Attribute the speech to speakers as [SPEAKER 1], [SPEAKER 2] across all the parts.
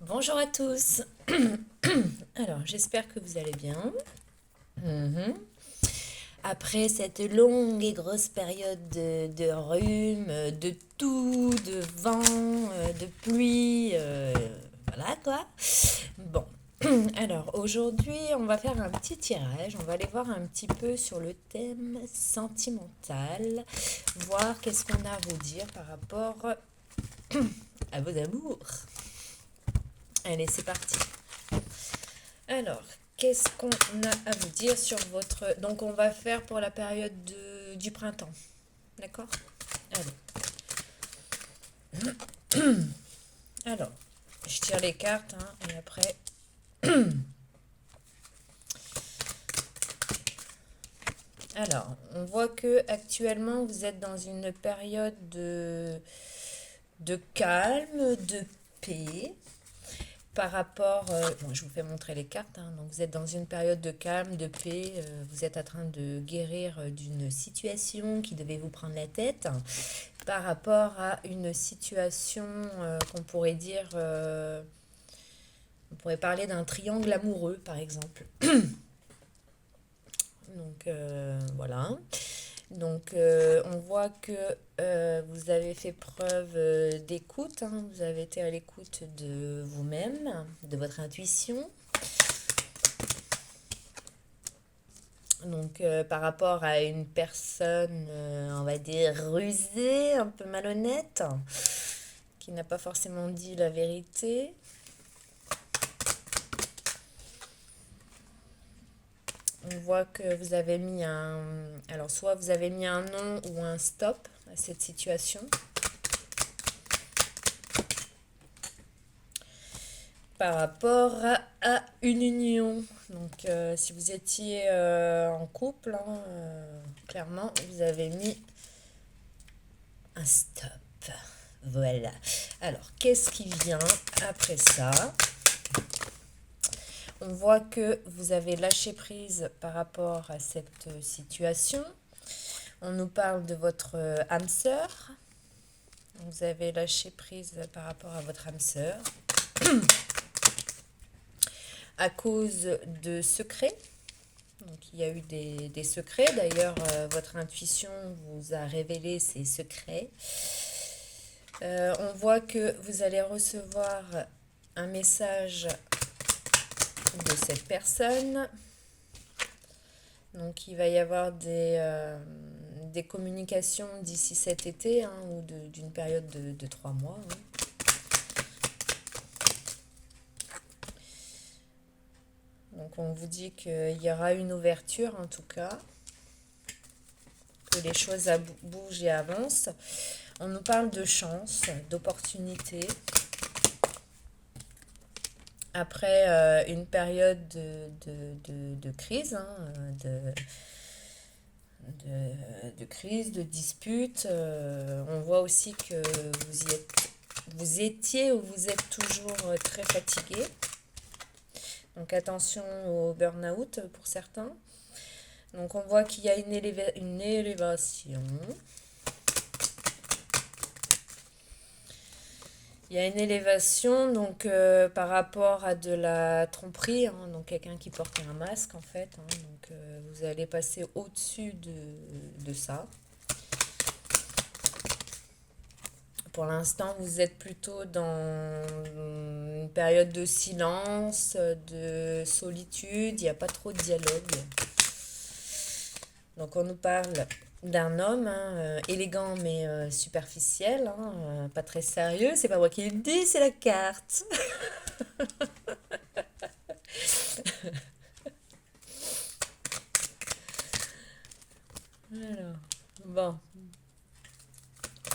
[SPEAKER 1] Bonjour à tous. Alors, j'espère que vous allez bien. Mhm. Après cette longue et grosse période de rhume, de toux, de vent, de pluie, voilà quoi. Bon, alors aujourd'hui, on va faire un petit tirage. On va aller voir un petit peu sur le thème sentimental, voir qu'est-ce qu'on a à vous dire par rapport à vos amours. Allez, c'est parti. Alors, qu'est-ce qu'on a à vous dire sur votre... Donc, on va faire pour la période du printemps. D'accord? Allez. Alors, je tire les cartes et après... Alors, on voit que actuellement vous êtes dans une période de calme, de paix. Par rapport, bon, je vous fais montrer les cartes, donc vous êtes dans une période de calme, de paix, vous êtes en train de guérir d'une situation qui devait vous prendre la tête, par rapport à une situation qu'on pourrait dire, on pourrait parler d'un triangle amoureux par exemple. Donc voilà. Donc on voit que vous avez fait preuve d'écoute, vous avez été à l'écoute de vous-même, de votre intuition. Donc par rapport à une personne, on va dire, rusée, un peu malhonnête, qui n'a pas forcément dit la vérité. On voit que vous avez mis un... Alors soit vous avez mis un non ou un stop à cette situation. Par rapport à une union. Donc si vous étiez en couple, clairement, vous avez mis un stop. Voilà. Alors, qu'est-ce qui vient après ça? On voit que vous avez lâché prise par rapport à cette situation. On nous parle de votre âme sœur. Vous avez lâché prise par rapport à votre âme sœur. À cause de secrets. Donc il y a eu des secrets. D'ailleurs, votre intuition vous a révélé ces secrets. On voit que vous allez recevoir un message de cette personne. Donc il va y avoir des communications d'ici cet été ou d'une période de 3 mois. Donc on vous dit qu'il y aura une ouverture en tout cas, que les choses bougent et avancent. On nous parle de chance, d'opportunité. Après une période de crise, de crise, de dispute, on voit aussi que vous étiez ou vous êtes toujours très fatigué. Donc attention au burn-out pour certains. Donc on voit qu'il y a une élévation. Il y a une élévation donc par rapport à de la tromperie, donc quelqu'un qui porte un masque en fait. Donc vous allez passer au-dessus de ça. Pour l'instant, vous êtes plutôt dans une période de silence, de solitude, il n'y a pas trop de dialogue. Donc on nous parle d'un homme élégant mais superficiel, pas très sérieux. C'est pas moi qui le dis, c'est la carte. Alors, bon.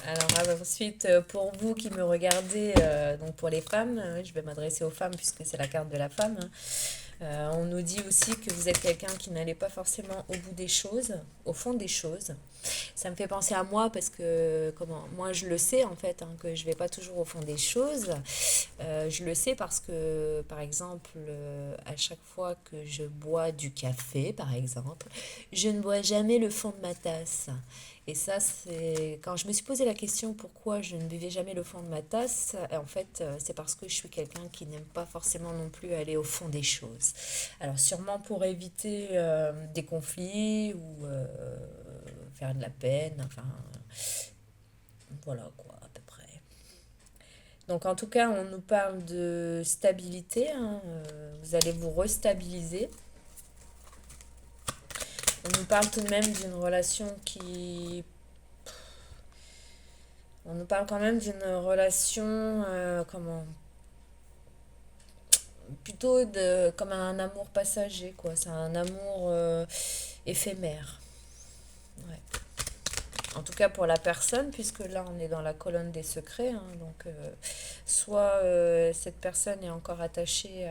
[SPEAKER 1] Alors ensuite, pour vous qui me regardez, donc pour les femmes, je vais m'adresser aux femmes puisque c'est la carte de la femme. On nous dit aussi que vous êtes quelqu'un qui n'allait pas forcément au bout des choses, au fond des choses. Ça me fait penser à moi parce que moi je le sais en fait, que je vais pas toujours au fond des choses. Je le sais parce que, par exemple, à chaque fois que je bois du café, par exemple, je ne bois jamais le fond de ma tasse. Et ça, c'est quand je me suis posé la question pourquoi je ne buvais jamais le fond de ma tasse, en fait, c'est parce que je suis quelqu'un qui n'aime pas forcément non plus aller au fond des choses. Alors, sûrement pour éviter des conflits ou faire de la peine, enfin, voilà quoi, à peu près. Donc en tout cas, on nous parle de stabilité, hein, vous allez vous restabiliser. On nous parle tout de même d'une relation qui... On nous parle quand même d'une relation, comment... Plutôt de, comme un amour passager, quoi. C'est un amour éphémère. Ouais. En tout cas pour la personne, puisque là on est dans la colonne des secrets, hein, donc soit cette personne est encore attachée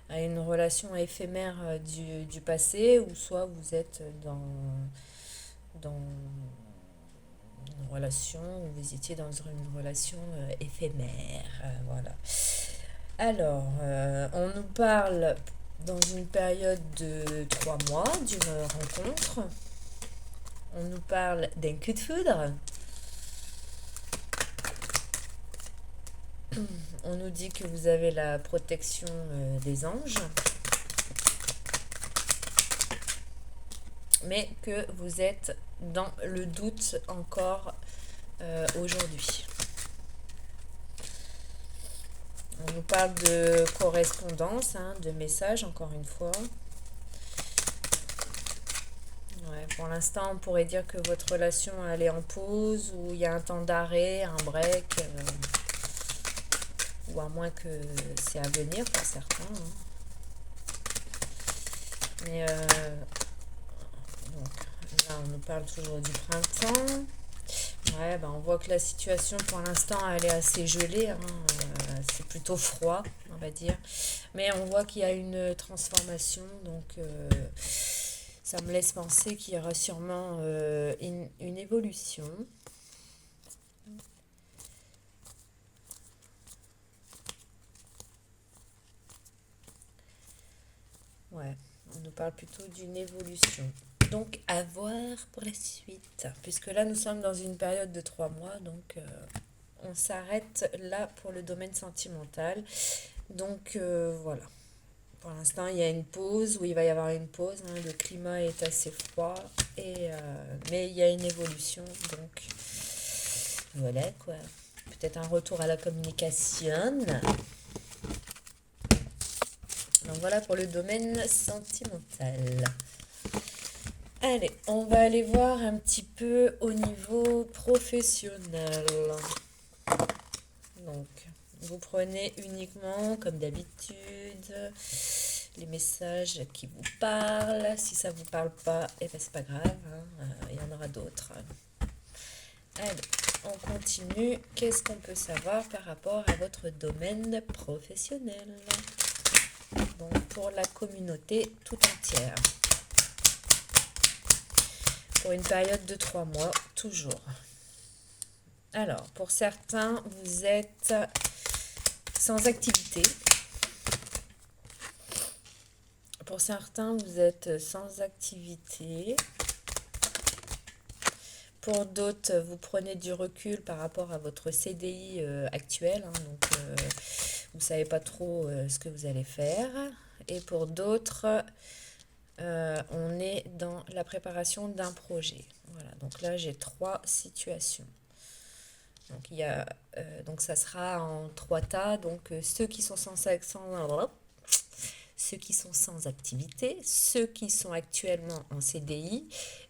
[SPEAKER 1] à une relation éphémère du passé, ou soit vous êtes dans une relation où vous étiez dans une relation éphémère. Voilà. Alors, on nous parle dans une période de 3 mois d'une rencontre. On nous parle d'un coup de foudre. On nous dit que vous avez la protection des anges, mais que vous êtes dans le doute encore aujourd'hui. On nous parle de correspondance, hein, de messages, encore une fois. Ouais, pour l'instant, on pourrait dire que votre relation elle est en pause, ou il y a un temps d'arrêt, un break, ou à moins que c'est à venir pour certains. Hein. Mais donc, là, on nous parle toujours du printemps. Ouais, ben on voit que la situation pour l'instant elle est assez gelée, hein. C'est plutôt froid, on va dire. Mais on voit qu'il y a une transformation, donc ça me laisse penser qu'il y aura sûrement une évolution. Ouais, on nous parle plutôt d'une évolution. Donc à voir pour la suite, puisque là nous sommes dans une période de 3 mois, donc on s'arrête là pour le domaine sentimental. Donc voilà. Pour l'instant, il y a une pause, ou il va y avoir une pause. Hein, le climat est assez froid, mais il y a une évolution. Donc voilà quoi. Peut-être un retour à la communication. Donc voilà pour le domaine sentimental. Allez, on va aller voir un petit peu au niveau professionnel. Donc, vous prenez uniquement, comme d'habitude, les messages qui vous parlent. Si ça ne vous parle pas, eh ben c'est pas grave, hein, il y en aura d'autres. Allez, on continue. Qu'est-ce qu'on peut savoir par rapport à votre domaine professionnel? Donc, pour la communauté tout entière. Pour une période de 3 mois, toujours. Alors, pour certains, vous êtes sans activité. Pour certains, vous êtes sans activité. Pour d'autres, vous prenez du recul par rapport à votre CDI actuel. Hein, donc, vous ne savez pas trop ce que vous allez faire. Et pour d'autres, on est dans la préparation d'un projet. Voilà, donc là, j'ai 3 situations. Donc, donc ça sera en 3 tas. Donc, ceux qui sont ceux qui sont sans activité, ceux qui sont actuellement en CDI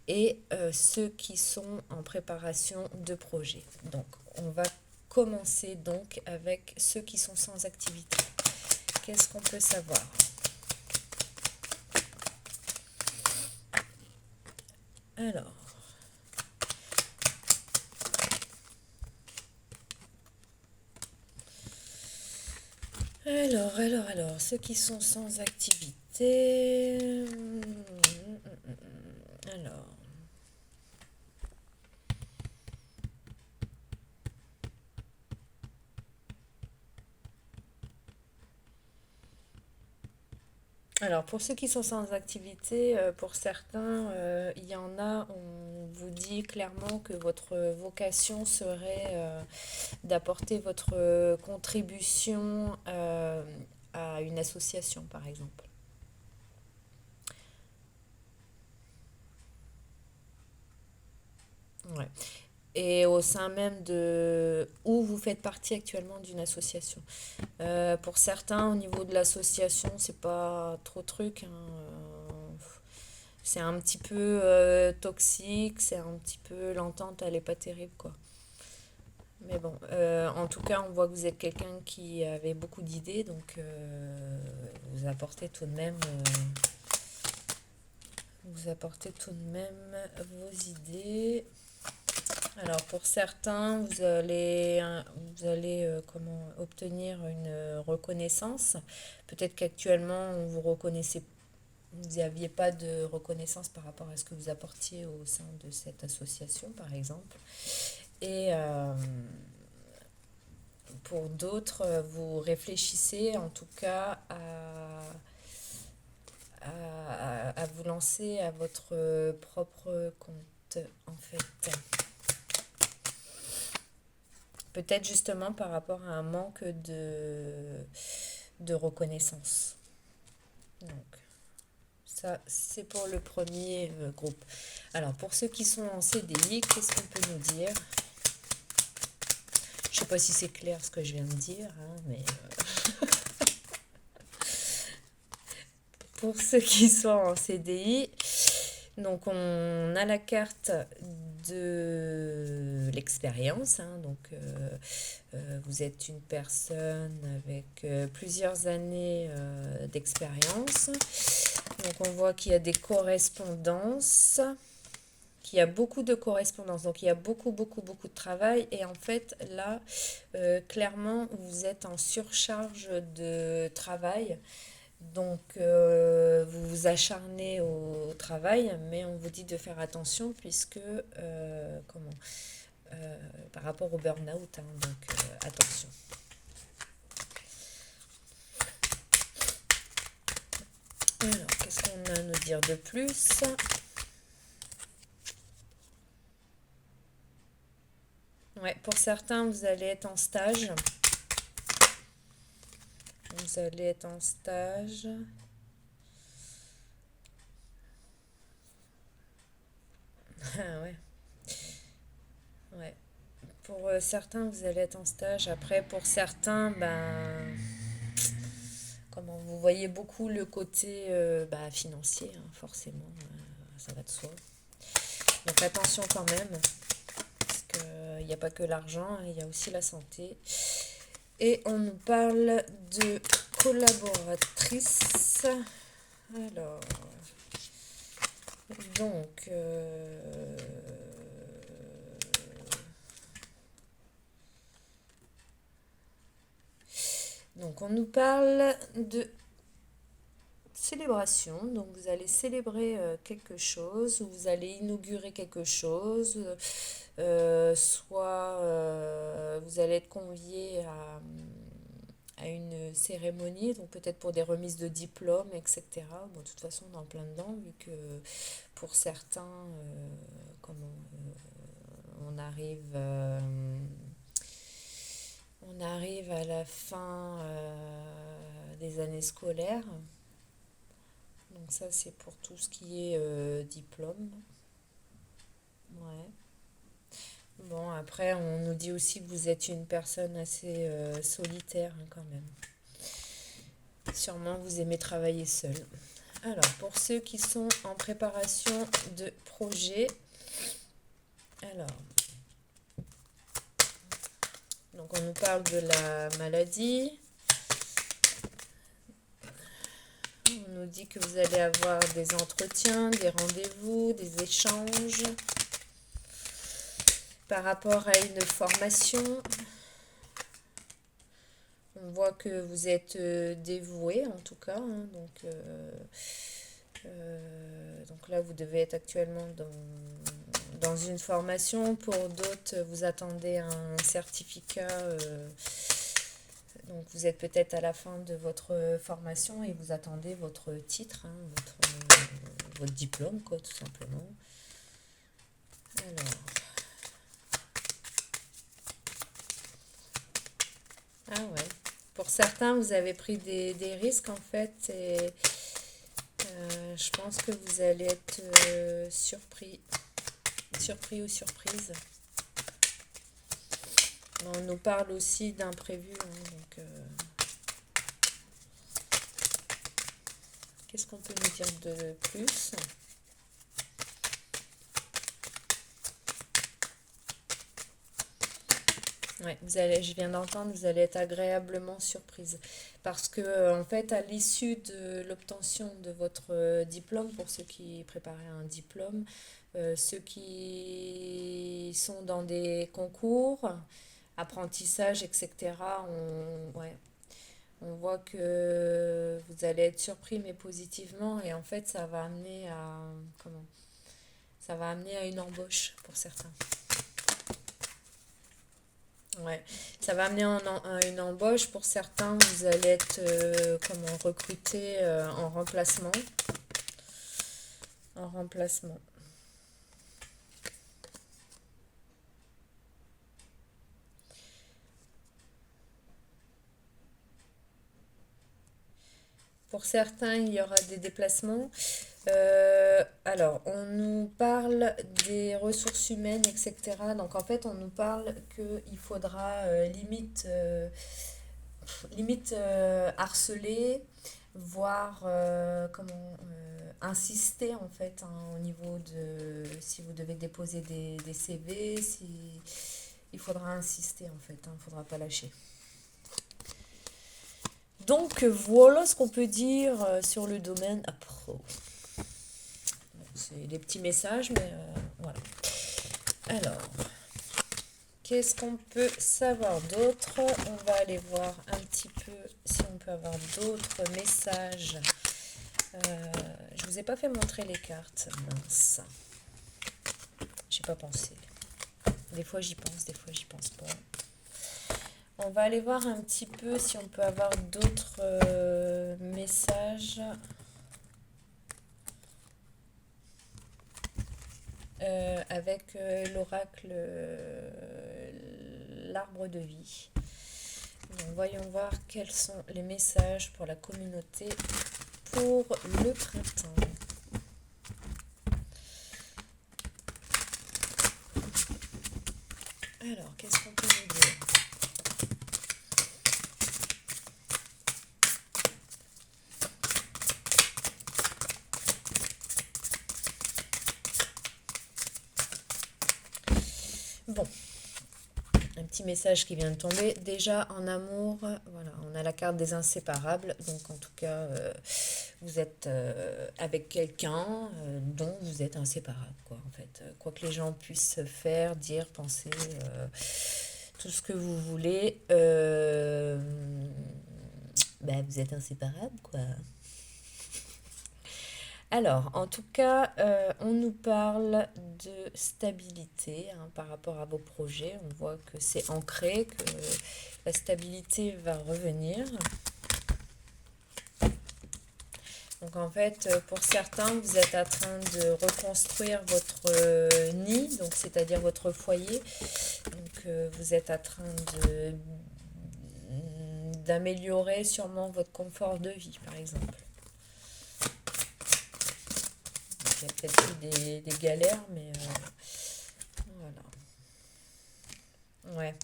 [SPEAKER 1] et ceux qui sont en préparation de projet. Donc, on va commencer donc avec ceux qui sont sans activité. Qu'est-ce qu'on peut savoir? Alors, ceux qui sont sans activité. Alors, Alors, pour ceux qui sont sans activité, pour certains, il y en a, on vous dit clairement que votre vocation serait d'apporter votre contribution à une association, par exemple. Ouais. Et au sein même de où vous faites partie actuellement d'une association. Pour certains, au niveau de l'association, c'est pas trop truc, hein, c'est un petit peu toxique, c'est un petit peu l'entente, elle est pas terrible, quoi. Mais bon, en tout cas, on voit que vous êtes quelqu'un qui avait beaucoup d'idées, donc vous apportez tout de même, vous apportez tout de même vos idées. Alors pour certains, vous allez comment obtenir une reconnaissance. Peut-être qu'actuellement, on vous reconnaissait, vous n'aviez pas de reconnaissance par rapport à ce que vous apportiez au sein de cette association, par exemple. Et pour d'autres, vous réfléchissez en tout cas à vous lancer à votre propre compte, en fait. Peut-être justement par rapport à un manque de reconnaissance. Donc, ça, c'est pour le premier groupe. Alors, pour ceux qui sont en CDI, qu'est-ce qu'on peut nous dire? Je sais pas si c'est clair ce que je viens de dire, hein, mais pour ceux qui sont en CDI, donc on a la carte de l'expérience, hein, donc vous êtes une personne avec plusieurs années d'expérience. Donc on voit qu'il y a des correspondances, qu'il y a beaucoup de correspondances, donc il y a beaucoup, beaucoup, beaucoup de travail. Et en fait, là, clairement, vous êtes en surcharge de travail. Donc, vous vous acharnez au travail, mais on vous dit de faire attention puisque, comment, par rapport au burn-out, hein, donc attention. Alors, qu'est-ce qu'on a à nous dire de plus? Ouais, pour certains, vous allez être en stage. Vous allez être en stage. Ah ouais, ouais. Pour certains, vous allez être en stage. Après, pour certains, ben, comment vous voyez beaucoup le côté bah, financier, hein, forcément, ça va de soi. Donc attention quand même, parce qu'il n'y a pas que l'argent, hein, il y a aussi la santé. Et on nous parle de collaboratrice. Alors, donc, donc on nous parle de célébration. Donc vous allez célébrer quelque chose, ou vous allez inaugurer quelque chose, soit vous allez être convié à une cérémonie, donc peut-être pour des remises de diplômes, etc. Bon, de toute façon, on est en plein dedans, vu que pour certains, comment, on arrive à la fin des années scolaires. Donc ça, c'est pour tout ce qui est diplôme. Ouais. Bon, après, on nous dit aussi que vous êtes une personne assez solitaire, hein, quand même. Sûrement, vous aimez travailler seul. Alors, pour ceux qui sont en préparation de projet, alors, donc on nous parle de la maladie. On nous dit que vous allez avoir des entretiens, des rendez-vous, des échanges par rapport à une formation. On voit que vous êtes dévoué en tout cas, hein, donc là vous devez être actuellement dans une formation. Pour d'autres, vous attendez un certificat Donc vous êtes peut-être à la fin de votre formation et vous attendez votre titre, hein, votre diplôme, quoi, tout simplement. Alors, ah ouais. Pour certains, vous avez pris des risques en fait et je pense que vous allez être surpris ou surprise. On nous parle aussi d'imprévu, hein, donc qu'est-ce qu'on peut nous dire de plus? Ouais, je viens d'entendre, vous allez être agréablement surprise. Parce que, en fait, à l'issue de l'obtention de votre diplôme, pour ceux qui préparaient un diplôme, ceux qui sont dans des concours, apprentissage, etc., ouais, on voit que vous allez être surpris, mais positivement. Et en fait, ça va amener à, comment? Ça va amener à une embauche pour certains. Ouais, ça va amener à une embauche. Pour certains, vous allez être recruté en remplacement. En remplacement. Pour certains, il y aura des déplacements. Alors, on nous parle des ressources humaines, etc. Donc, en fait, on nous parle qu'il faudra limite harceler, voire insister en fait, hein, au niveau de si vous devez déposer des CV, il faudra insister en fait, hein, il ne faudra pas lâcher. Donc voilà ce qu'on peut dire sur le domaine pro. Bon, c'est des petits messages, mais voilà. Alors, qu'est-ce qu'on peut savoir d'autre? On va aller voir un petit peu si on peut avoir d'autres messages. Je vous ai pas fait montrer les cartes, mince. J'ai pas pensé. Des fois j'y pense, des fois j'y pense pas. On va aller voir un petit peu si on peut avoir d'autres messages. Avec l'oracle l'arbre de vie. Donc, voyons voir quels sont les messages pour la communauté pour le printemps. Alors, qu'est-ce qu'on peut nous dire? Bon, un petit message qui vient de tomber. Déjà en amour, voilà, on a la carte des inséparables. Donc en tout cas, vous êtes avec quelqu'un dont vous êtes inséparable, quoi, en fait. Quoi que les gens puissent faire, dire, penser, tout ce que vous voulez, vous êtes inséparables, quoi. Alors, en tout cas, on nous parle de stabilité, hein, par rapport à vos projets. On voit que c'est ancré, que la stabilité va revenir. Donc en fait, pour certains, vous êtes en train de reconstruire votre nid, donc c'est-à-dire votre foyer. Donc vous êtes en train d'améliorer sûrement votre confort de vie, par exemple. Il y a peut-être eu des galères, mais voilà. Ouais.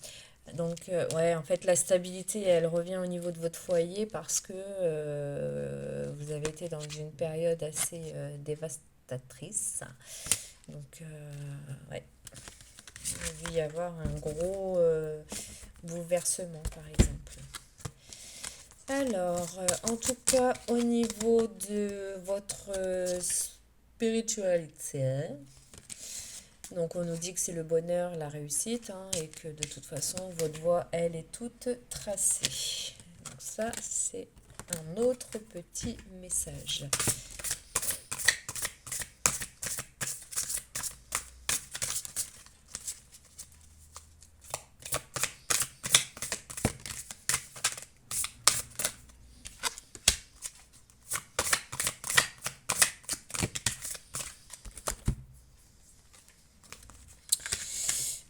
[SPEAKER 1] Donc, ouais, en fait, la stabilité, elle revient au niveau de votre foyer parce que vous avez été dans une période assez dévastatrice. Donc, ouais, il a dû y avoir un gros bouleversement, par exemple. Alors, en tout cas, au niveau de votre spiritualité, donc on nous dit que c'est le bonheur, la réussite, hein, et que de toute façon, votre voie, elle est toute tracée. Donc ça, c'est un autre petit message.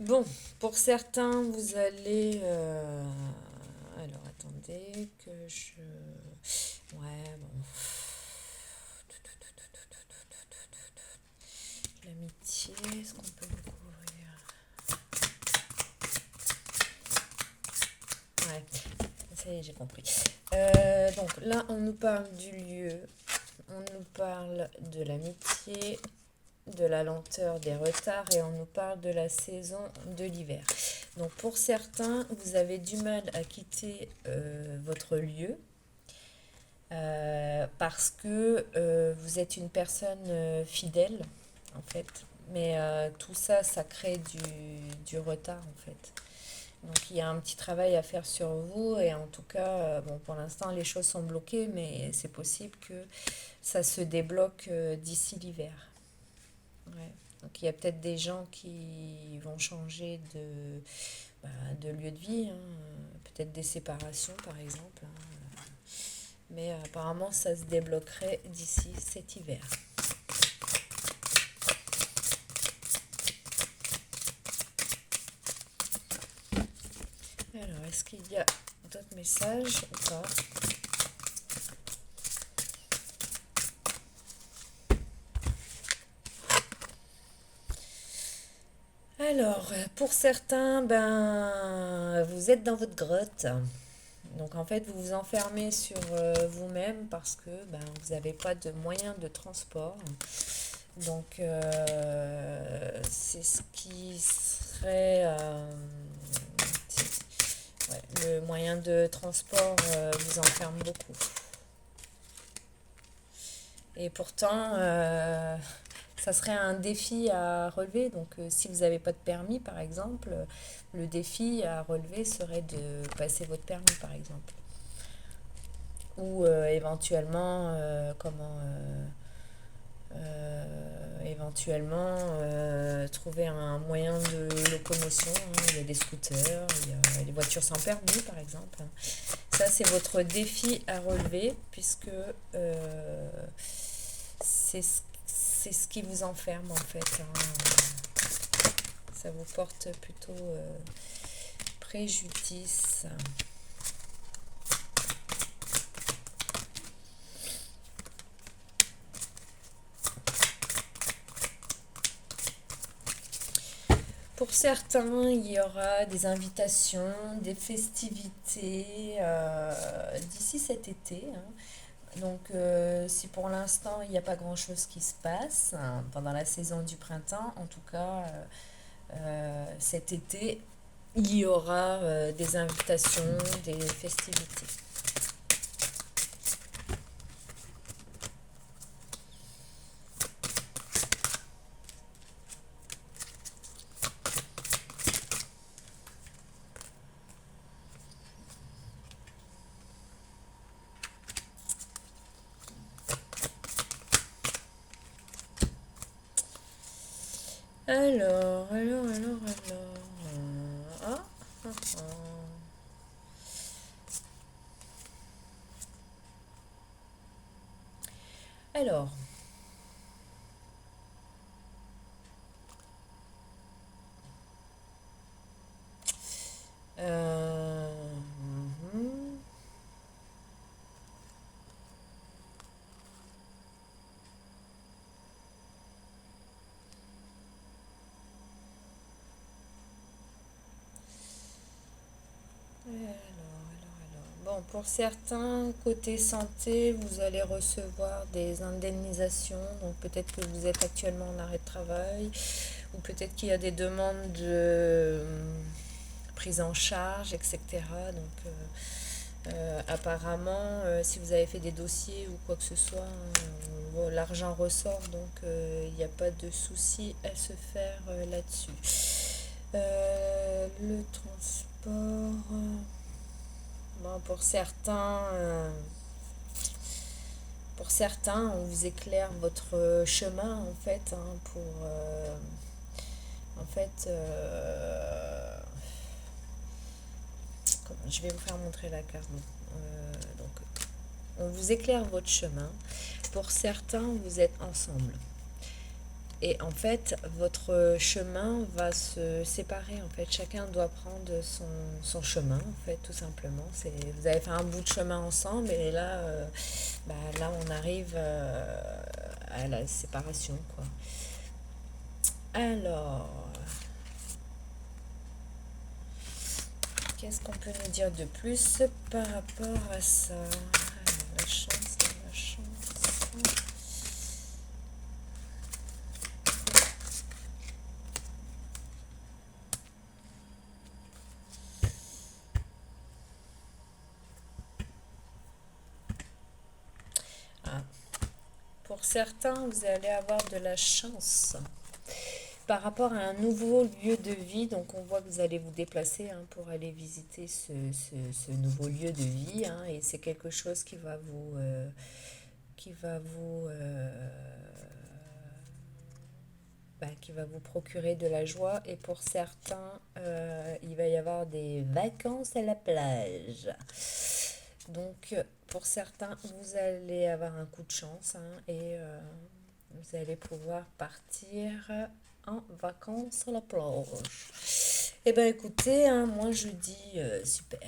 [SPEAKER 1] Bon, pour certains, vous allez... alors, attendez que je... Ouais, bon. L'amitié, est-ce qu'on peut le couvrir? Ouais, ça y est, j'ai compris. Donc là, on nous parle du lieu, on nous parle de l'amitié, de la lenteur des retards et on nous parle de la saison de l'hiver. Donc pour certains, vous avez du mal à quitter votre lieu parce que vous êtes une personne fidèle en fait. Mais tout ça, ça crée du retard en fait. Donc il y a un petit travail à faire sur vous et en tout cas, bon, pour l'instant les choses sont bloquées, mais c'est possible que ça se débloque d'ici l'hiver. Ouais. Donc il y a peut-être des gens qui vont changer bah, de lieu de vie, hein, peut-être des séparations par exemple, hein. Mais apparemment ça se débloquerait d'ici cet hiver. Alors, est-ce qu'il y a d'autres messages ou pas? Alors, pour certains, ben, vous êtes dans votre grotte. Donc, en fait, vous vous enfermez sur vous-même parce que ben, vous n'avez pas de moyens de transport. Donc, c'est ce qui serait ouais, le moyen de transport vous enferme beaucoup. Et pourtant, ça serait un défi à relever. Donc, si vous n'avez pas de permis, par exemple, le défi à relever serait de passer votre permis, par exemple. Ou éventuellement, éventuellement trouver un moyen de locomotion, hein. Il y a des scooters, il y a les voitures sans permis, par exemple. Ça, c'est votre défi à relever, puisque c'est ce qui vous enferme en fait, hein. Ça vous porte plutôt préjudice. Pour certains, il y aura des invitations, des festivités d'ici cet été, hein. Donc, si pour l'instant il n'y a pas grand-chose qui se passe hein, pendant la saison du printemps, en tout cas, cet été, il y aura des invitations, des festivités. Alors. Ah, ah, ah. Alors, mhm. Bon, pour certains, côté santé, vous allez recevoir des indemnisations. Donc peut-être que vous êtes actuellement en arrêt de travail, ou peut-être qu'il y a des demandes de prise en charge, etc. Donc apparemment, si vous avez fait des dossiers ou quoi que ce soit, hein, l'argent ressort, donc il n'y a pas de souci à se faire là-dessus. Le transport. Bon, pour certains, on vous éclaire votre chemin en fait, hein, en fait, je vais vous faire montrer la carte. Donc, on vous éclaire votre chemin. Pour certains, vous êtes ensemble. Et en fait, votre chemin va se séparer. En fait, chacun doit prendre son chemin, en fait, tout simplement. Vous avez fait un bout de chemin ensemble et là, là, on arrive à la séparation, quoi. Alors, qu'est-ce qu'on peut nous dire de plus par rapport à ça? La chance, la chance. Ah, pour certains, vous allez avoir de la chance par rapport à un nouveau lieu de vie. Donc, on voit que vous allez vous déplacer pour aller visiter ce nouveau lieu de vie, et c'est quelque chose qui va vous, qui va vous procurer de la joie. Et pour certains, il va y avoir des vacances à la plage. Donc, pour certains, vous allez avoir un coup de chance, et vous allez pouvoir partir en vacances à la plage. Eh bien, écoutez, moi je dis super,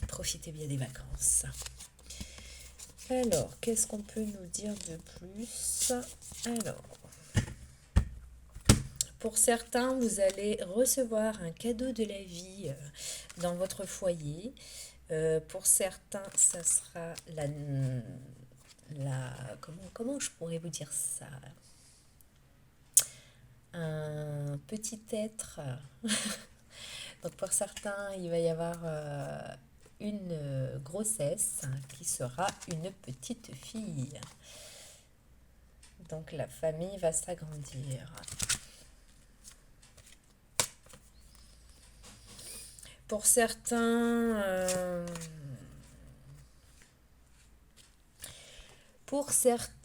[SPEAKER 1] profitez bien des vacances. Alors, qu'est-ce qu'on peut nous dire de plus? Alors, pour certains, vous allez recevoir un cadeau de la vie dans votre foyer. Pour certains, ça sera comment je pourrais vous dire ça? Un petit être. Donc pour certains, il va y avoir une grossesse qui sera une petite fille. Donc la famille va s'agrandir. Pour certains,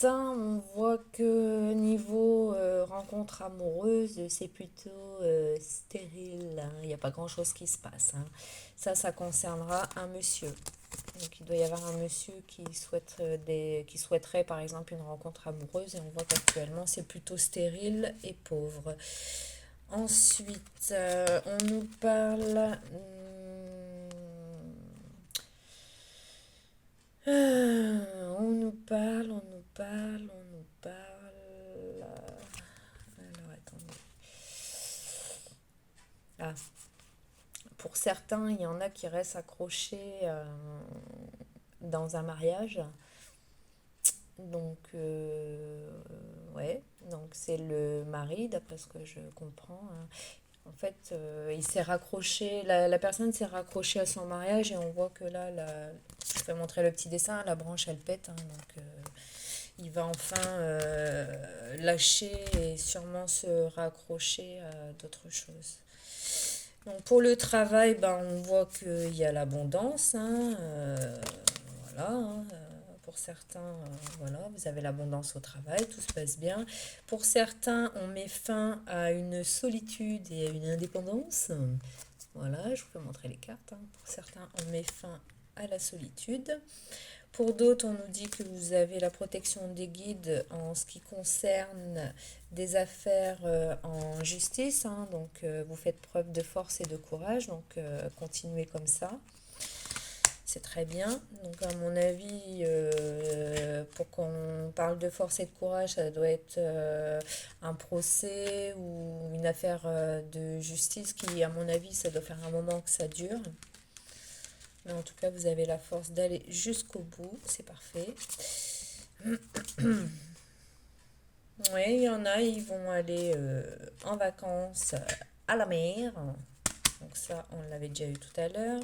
[SPEAKER 1] on voit que niveau rencontre amoureuse, c'est plutôt stérile. Il n'y a pas grand-chose qui se passe. Ça concernera un monsieur. Donc il doit y avoir un monsieur qui souhaiterait par exemple une rencontre amoureuse, et on voit qu'actuellement c'est plutôt stérile et pauvre. Ensuite, on nous parle... on nous parle. Alors, attendez. Ah, pour certains, il y en a qui restent accrochés dans un mariage. Donc, ouais, donc c'est le mari, d'après ce que je comprends. En fait, il s'est raccroché, la personne s'est raccrochée à son mariage, et on voit que là, je vais montrer le petit dessin, la branche elle pète, donc il va enfin lâcher et sûrement se raccrocher à d'autres choses. Donc pour le travail, on voit qu'il y a l'abondance, voilà, pour certains, voilà, vous avez l'abondance au travail, tout se passe bien. Pour certains, on met fin à une solitude et à une indépendance. Voilà, je vous peux montrer les cartes. Pour certains, on met fin à la solitude. Pour d'autres, on nous dit que vous avez la protection des guides en ce qui concerne des affaires en justice. Donc, vous faites preuve de force et de courage. Donc, continuez comme ça. C'est très bien. Donc, à mon avis, pour qu'on parle de force et de courage, ça doit être un procès ou une affaire de justice qui, à mon avis, ça doit faire un moment que ça dure. Mais en tout cas, vous avez la force d'aller jusqu'au bout. C'est parfait. Oui, il y en a, ils vont aller en vacances à la mer. Donc ça, on l'avait déjà eu tout à l'heure.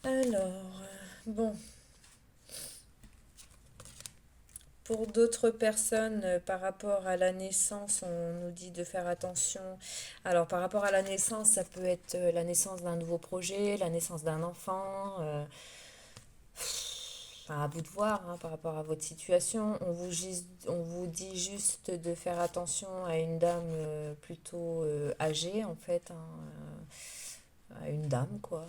[SPEAKER 1] Alors, bon. Pour d'autres personnes, par rapport à la naissance, on nous dit de faire attention. Alors, par rapport à la naissance, ça peut être la naissance d'un nouveau projet, la naissance d'un enfant. À vous de voir, par rapport à votre situation. On vous dit juste de faire attention à une dame plutôt âgée, en fait, à une dame, quoi.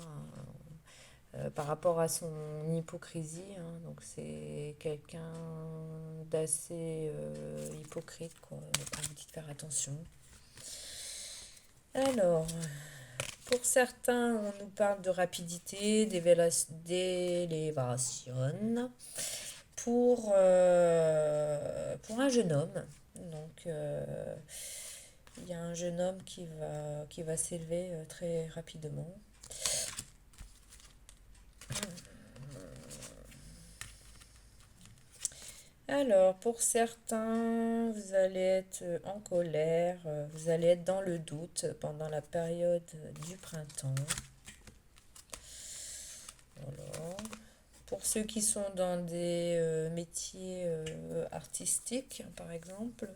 [SPEAKER 1] Par rapport à son hypocrisie. Donc Donc c'est quelqu'un d'assez hypocrite, quoi. Donc on vous dit de faire attention. Alors, pour certains, on nous parle de rapidité, d'élévation pour un jeune homme. Donc, il y a un jeune homme qui va s'élever très rapidement. Alors, pour certains, vous allez être en colère, vous allez être dans le doute pendant la période du printemps. Voilà. Pour ceux qui sont dans des métiers artistiques, par exemple,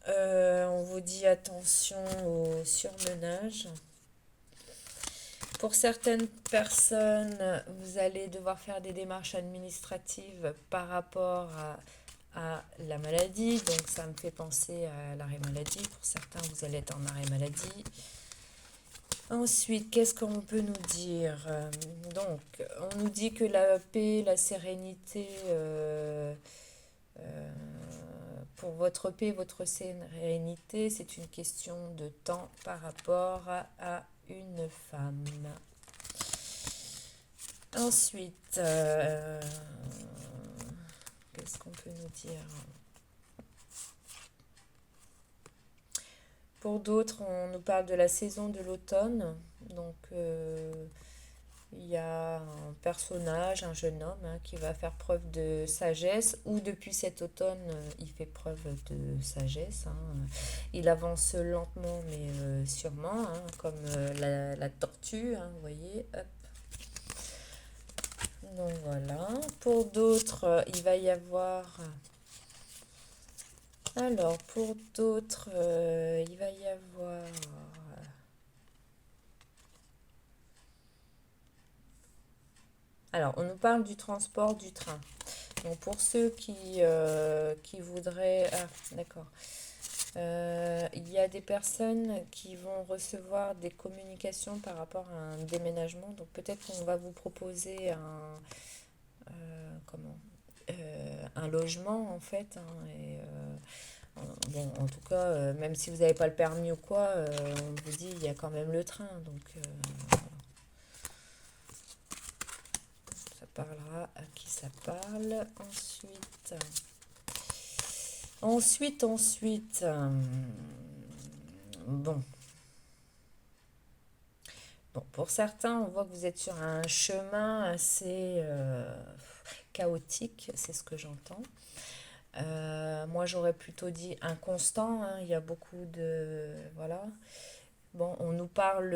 [SPEAKER 1] on vous dit attention au surmenage. Pour certaines personnes, vous allez devoir faire des démarches administratives par rapport à la maladie. Donc ça me fait penser à l'arrêt maladie. Pour certains, vous allez être en arrêt maladie. Ensuite, qu'est-ce qu'on peut nous dire? Donc, on nous dit que la paix, la sérénité, pour votre paix, votre sérénité, c'est une question de temps par rapport à une femme. Ensuite, qu'est-ce qu'on peut nous dire? Pour d'autres, on nous parle de la saison de l'automne. Donc, il y a un personnage, un jeune homme, hein, qui va faire preuve de sagesse, ou depuis cet automne, il fait preuve de sagesse. Hein. Il avance lentement, mais sûrement, hein, comme la tortue, hein, vous voyez. Hop. Donc voilà. Pour d'autres, il va y avoir... Alors, pour d'autres, il va y avoir... Alors, on nous parle du transport du train. Donc, pour ceux qui voudraient... Ah, d'accord. Il y a des personnes qui vont recevoir des communications par rapport à un déménagement. Donc, peut-être qu'on va vous proposer un logement, en fait. Hein, et, bon, en tout cas, même si vous n'avez pas le permis ou quoi, on vous dit il y a quand même le train. Donc, ça parlera à qui ça parle. Ensuite, bon. Bon, pour certains, on voit que vous êtes sur un chemin assez chaotique, c'est ce que j'entends. Moi, j'aurais plutôt dit inconstant. Hein, il y a beaucoup de... Voilà. Bon, on nous parle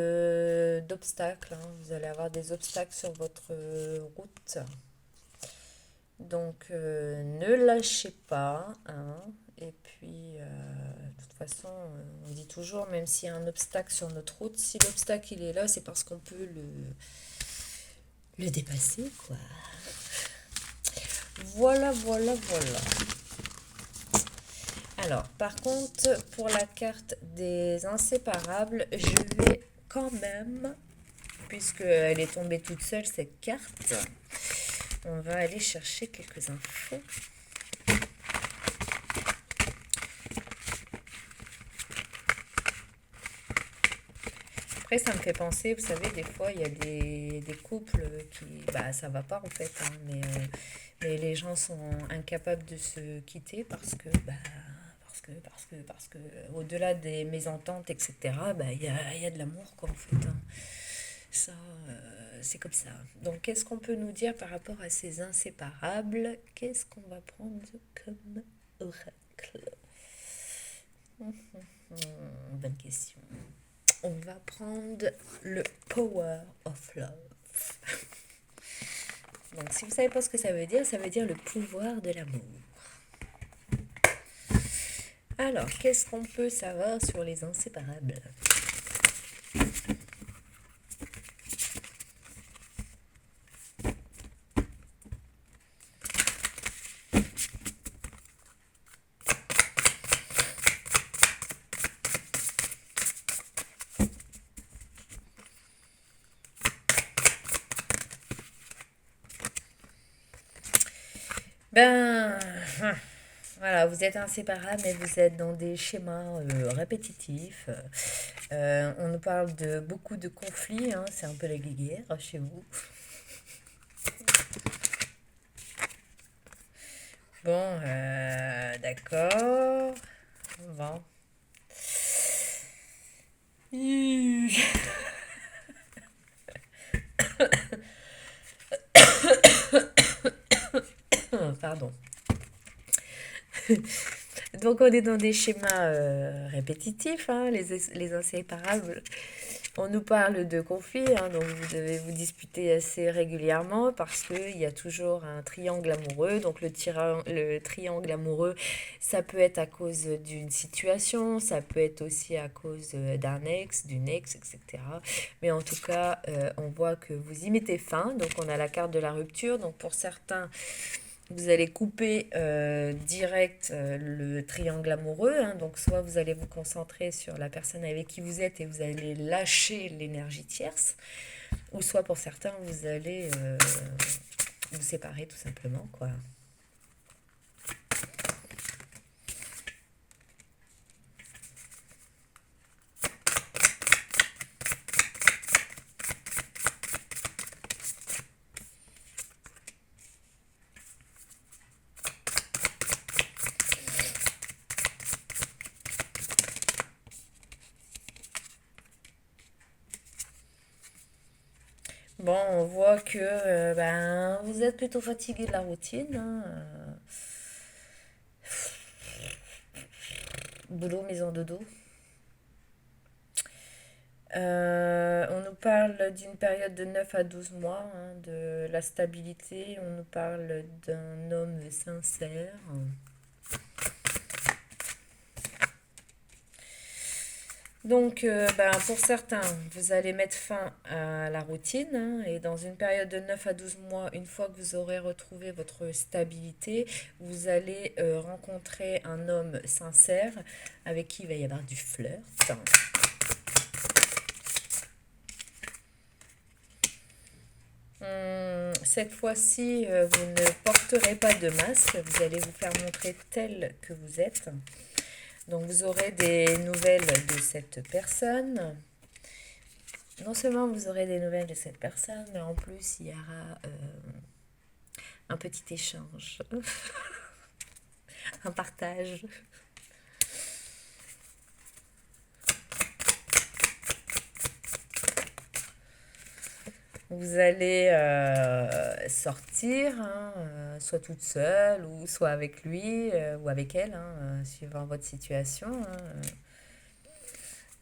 [SPEAKER 1] d'obstacles. Hein, vous allez avoir des obstacles sur votre route. Donc, ne lâchez pas. Hein, et puis, de toute façon, on dit toujours, même s'il y a un obstacle sur notre route, si l'obstacle il est là, c'est parce qu'on peut le dépasser, quoi. Voilà, voilà, voilà. Alors, par contre, pour la carte des inséparables, je vais quand même, puisqu'elle est tombée toute seule, cette carte, on va aller chercher quelques infos. Après, ça me fait penser, vous savez, des fois, il y a des couples qui... Bah, ça va pas, en fait, hein, mais les gens sont incapables de se quitter parce que au-delà des mésententes, etc., bah, il y a de l'amour, quoi, en fait. Hein. Ça, c'est comme ça. Donc, qu'est-ce qu'on peut nous dire par rapport à ces inséparables? Qu'est-ce qu'on va prendre comme oracle? Bonne question. On va prendre le Power of Love. Donc, si vous ne savez pas ce que ça veut dire le pouvoir de l'amour. Alors, qu'est-ce qu'on peut savoir sur les inséparables? Ben, voilà, vous êtes inséparables, mais vous êtes dans des schémas répétitifs. On nous parle de beaucoup de conflits, hein, c'est un peu la guerre chez vous. Bon, d'accord. Bon. Pardon. Donc on est dans des schémas répétitifs, hein, les inséparables. On nous parle de conflits, hein, donc vous devez vous disputer assez régulièrement parce qu'il y a toujours un triangle amoureux. Donc le triangle amoureux, ça peut être à cause d'une situation, ça peut être aussi à cause d'un ex, d'une ex, etc. Mais en tout cas, on voit que vous y mettez fin. Donc on a la carte de la rupture. Donc pour certains, vous allez couper direct le triangle amoureux, hein. Donc soit vous allez vous concentrer sur la personne avec qui vous êtes et vous allez lâcher l'énergie tierce, ou soit pour certains vous allez vous séparer tout simplement, quoi. Bon, on voit que ben, vous êtes plutôt fatigué de la routine, hein. Boulot, maison, dodo. On nous parle d'une période de 9 à 12 mois, hein, de la stabilité. On nous parle d'un homme sincère. Donc, ben, pour certains, vous allez mettre fin à la routine, hein, et dans une période de 9 à 12 mois, une fois que vous aurez retrouvé votre stabilité, vous allez rencontrer un homme sincère avec qui il va y avoir du flirt. Cette fois-ci, vous ne porterez pas de masque, vous allez vous faire montrer tel que vous êtes. Donc vous aurez des nouvelles de cette personne. Non seulement vous aurez des nouvelles de cette personne, mais en plus il y aura un petit échange, un partage. Vous allez sortir, hein, soit toute seule ou soit avec lui ou avec elle, hein, suivant votre situation, hein.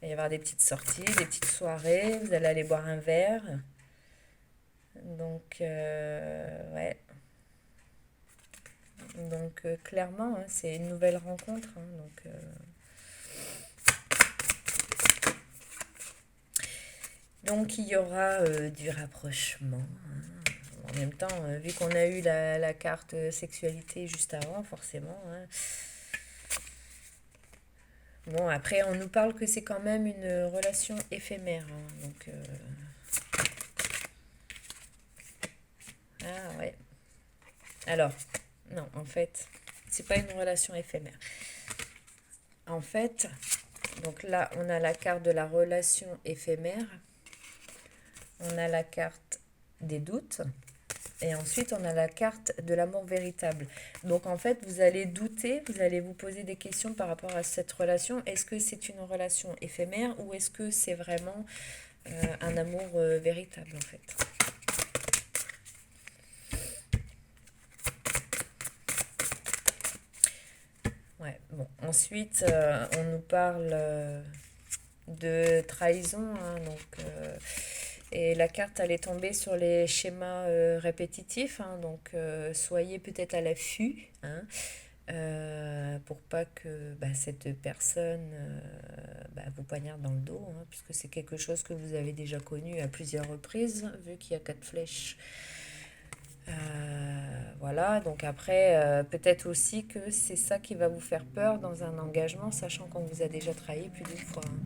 [SPEAKER 1] Il va y avoir des petites sorties, des petites soirées, vous allez aller boire un verre. Donc, ouais. Donc, clairement, hein, c'est une nouvelle rencontre, hein, donc, donc, il y aura du rapprochement, hein. En même temps, vu qu'on a eu la carte sexualité juste avant, forcément, hein. Bon, après, on nous parle que c'est quand même une relation éphémère, hein, donc, ah ouais. Alors, non, en fait, c'est pas une relation éphémère. En fait, donc là, on a la carte de la relation éphémère, on a la carte des doutes, et ensuite on a la carte de l'amour véritable. Donc en fait, vous allez douter, vous allez vous poser des questions par rapport à cette relation. Est-ce que c'est une relation éphémère ou est-ce que c'est vraiment un amour véritable en fait? Ouais, bon. Ensuite, on nous parle de trahison, hein, donc, et la carte, elle est tombée sur les schémas répétitifs, hein, donc soyez peut-être à l'affût, hein, pour pas que bah, cette personne bah, vous poignarde dans le dos, hein, puisque c'est quelque chose que vous avez déjà connu à plusieurs reprises, vu qu'il y a 4 flèches. Voilà, donc après, peut-être aussi que c'est ça qui va vous faire peur dans un engagement, sachant qu'on vous a déjà trahi plus d'une fois, hein.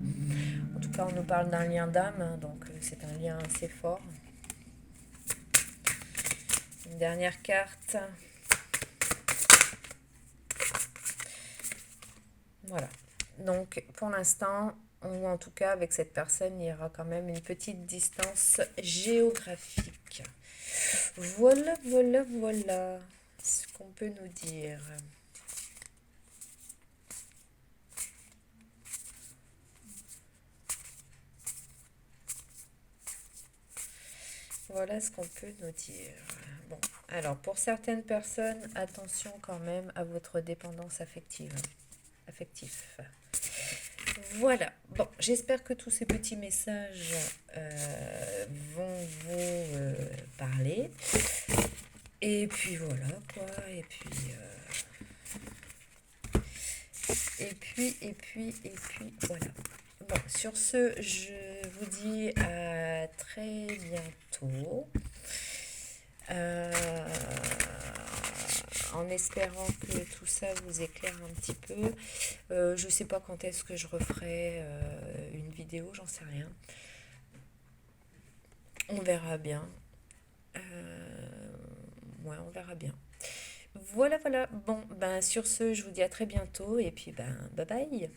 [SPEAKER 1] En tout cas, on nous parle d'un lien d'âme, hein, donc c'est un lien assez fort. Une dernière carte. Voilà. Donc, pour l'instant, ou en tout cas avec cette personne, il y aura quand même une petite distance géographique. Voilà, voilà, voilà ce qu'on peut nous dire. Voilà ce qu'on peut nous dire. Bon, alors pour certaines personnes, attention quand même à votre dépendance affective. Affectif. Voilà. Bon, j'espère que tous ces petits messages vont vous parler. Et puis voilà quoi. Et puis voilà. Bon, sur ce, je vous dis à très bientôt. Euh, en espérant que tout ça vous éclaire un petit peu. Je sais pas quand est-ce que je referai une vidéo, j'en sais rien. On verra bien. Ouais, on verra bien. Voilà, voilà. Bon, ben sur ce, je vous dis à très bientôt et puis ben bye bye.